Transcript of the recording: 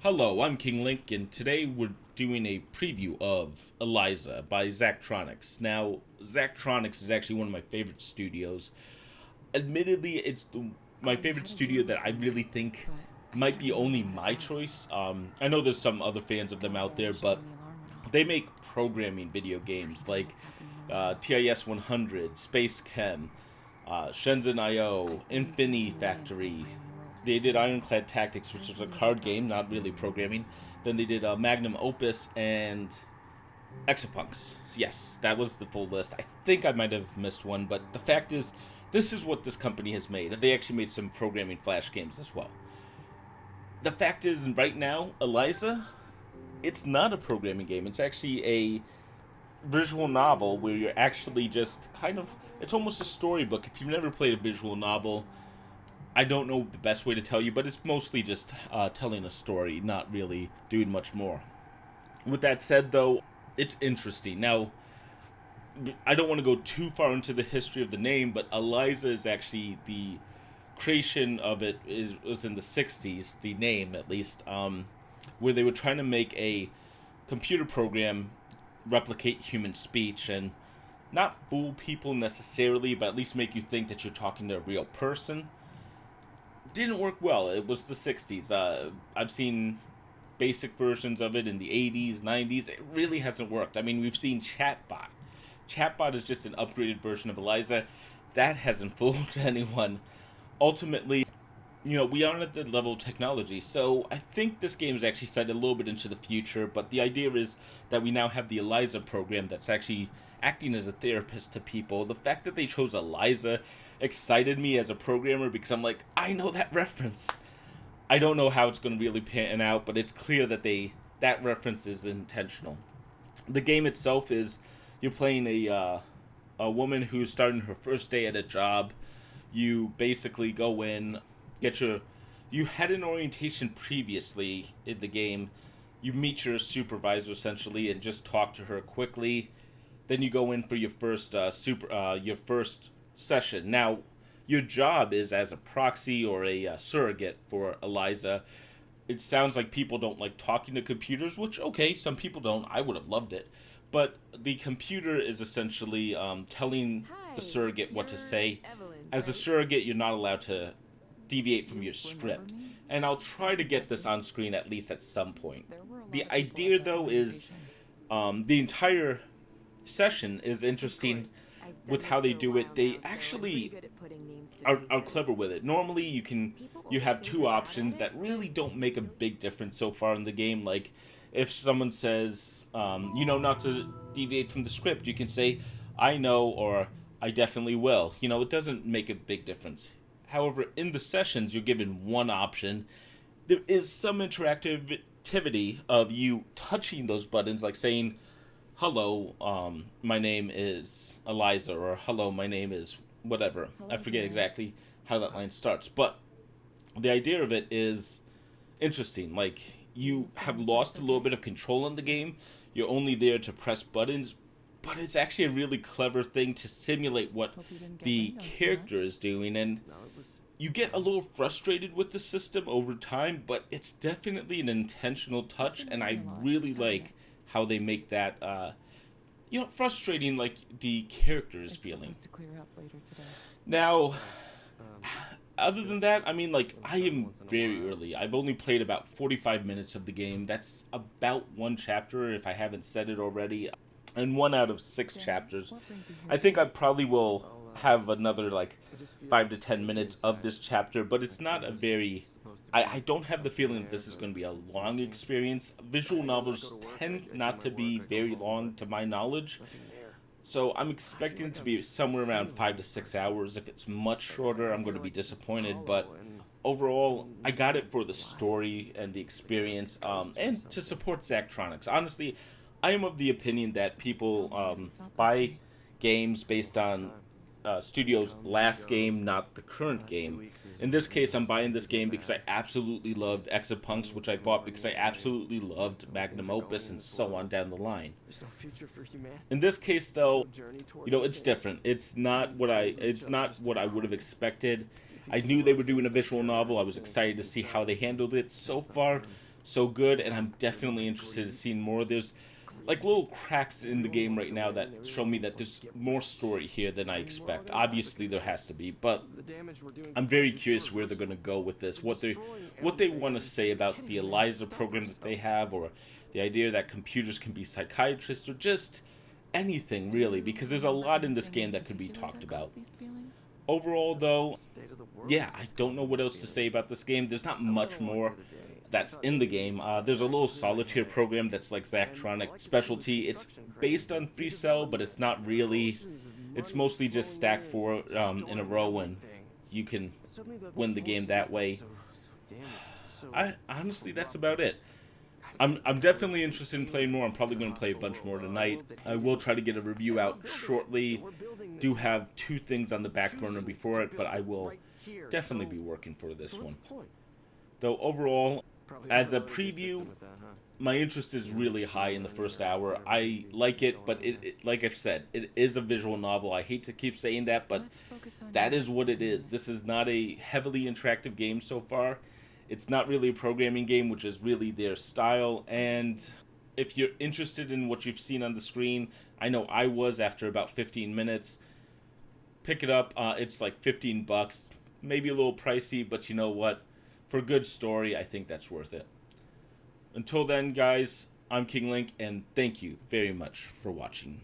Hello, I'm King Link, and today we're doing a preview of Eliza by Zachtronics. Now, Zachtronics is actually one of my favorite studios. Admittedly, my favorite studio that I really think might be only my choice. I know there's some other fans of them out there, but they make programming video games like TIS 100, Space Chem, Shenzhen IO, Infinity Factory. They did Ironclad Tactics, which was a card game, not really programming. Then they did Magnum Opus and Exapunks. Yes, that was the full list. I think I might have missed one, but the fact is, this is what this company has made. They actually made some programming Flash games as well. The fact is, right now, Eliza, it's not a programming game. It's actually a visual novel where you're actually just kind of, it's almost a storybook. If you've never played a visual novel, I don't know the best way to tell you, but it's mostly just telling a story, not really doing much more. With that said, though, it's interesting. Now, I don't want to go too far into the history of the name, but Eliza is actually the creation of it was in the 60s, the name at least, where they were trying to make a computer program replicate human speech and not fool people necessarily, but at least make you think that you're talking to a real person. Didn't work well. It was the 60s. I've seen basic versions of it in the 80s, 90s. It really hasn't worked. I mean, we've seen Chatbot. Chatbot is just an upgraded version of Eliza. That hasn't fooled anyone. Ultimately, we aren't at the level of technology, so I think this game is actually set a little bit into the future, but the idea is that we now have the Eliza program that's actually acting as a therapist to people. The fact that they chose Eliza excited me as a programmer because I'm like, I know that reference. I don't know how it's going to really pan out, but it's clear that that reference is intentional. The game itself is you're playing a woman who's starting her first day at a job. You basically go in, you had an orientation previously in the game. You meet your supervisor essentially and just talk to her quickly. Then you go in for your first your first session. Now, your job is as a proxy or a surrogate for Eliza. It sounds like people don't like talking to computers, which, okay, some people don't. I would have loved it. But the computer is essentially telling the surrogate what to say. As a surrogate, you're not allowed to deviate from your script. And I'll try to get this on screen at least at some point. The idea, though, is the entire session is interesting with how they do it. They actually are clever with it. Normally you have two options that really don't make a big difference so far in the game. Like if someone says not to deviate from the script, you can say I know or I definitely will. It doesn't make a big difference. However, in the sessions you're given one option. There is some interactivity of you touching those buttons, like saying hello, my name is Eliza, or hello, my name is whatever. I forget exactly how that line starts, but the idea of it is interesting. Like, you have lost a little bit of control in the game. You're only there to press buttons, but it's actually a really clever thing to simulate what the character is doing, and you get a little frustrated with the system over time, but it's definitely an intentional touch, and I really like how they make that, frustrating, like the character is feeling. Now, other than that, I mean, like, I am very early. I've only played about 45 minutes of the game. That's about one chapter, if I haven't said it already, and 1 out of 6 chapters. I think I probably will have another, like, 5 to 10 minutes of this chapter, but it's not a very... I don't have the feeling that this is going to be a long experience. Visual novels tend not to be very long, to my knowledge, so I'm expecting it to be somewhere around 5 to 6 hours. If it's much shorter, I'm going to be disappointed, but overall, I got it for the story and the experience, and to support Zachtronics. Honestly, I am of the opinion that people buy games based on studio's last game, not the current game. In this case, I'm buying this game because I absolutely loved Exapunks, which I bought because I absolutely loved Magnum Opus, and so on down the line. In this case, though, it's different. It's not what I would have expected. I knew they were doing a visual novel. I was excited to see how they handled it. So far, so good, and I'm definitely interested in seeing more. There's like little cracks in the game right now that show me that there's more story here than I expect. Obviously there has to be, but I'm very curious where they're going to go with this. What they want to say about the Eliza program that they have, or the idea that computers can be psychiatrists, or just anything really, because there's a lot in this game that could be talked about. Overall, though, yeah, I don't know what else to say about this game. There's not much more that's in the game. There's a little solitaire program that's like Zacktronics specialty. It's based on free cell, but it's not really. It's mostly just stack four in a row, and you can win the game that way. I honestly, that's about it. I'm definitely interested in playing more. I'm probably going to play a bunch more tonight. I will try to get a review out shortly. Do have two things on the back burner before it, but I will definitely be working for this one. Though overall, as a preview, my interest is really high in the first hour. I like it, but like I've said, it is a visual novel. I hate to keep saying that, but that is what it is. This is not a heavily interactive game so far. It's not really a programming game, which is really their style. And if you're interested in what you've seen on the screen, I know I was after about 15 minutes. Pick it up. It's like $15, maybe a little pricey, but you know what? For a good story, I think that's worth it. Until then, guys, I'm King Link, and thank you very much for watching.